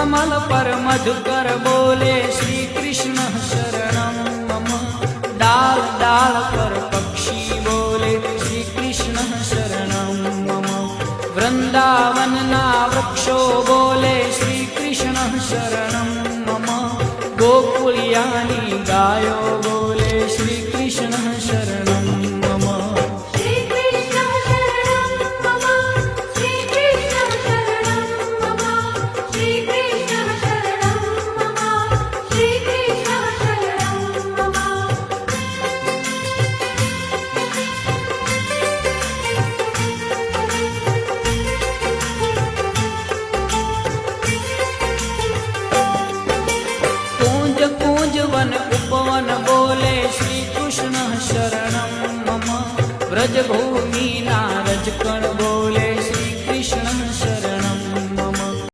कमल पर मधुकर बोले श्री कृष्ण शरणं मम। डाल डाल पर पक्षी बोले श्री कृष्ण शरणं मम। वृंदावन ना वृक्षो बोले श्री कृष्ण शरणं मम। गोकुलियानी गायो बोले श्री कृष्ण शरणं मम। श्री कृष्ण शरणं मम। श्री कृष्ण शरणं मम। श्री कृष्ण शरणं मम। श्री कृष्ण शरणं मम। कूंज कूंज वन उपवन बोले श्री कृष्ण शरणं मम। व्रज भूमि ना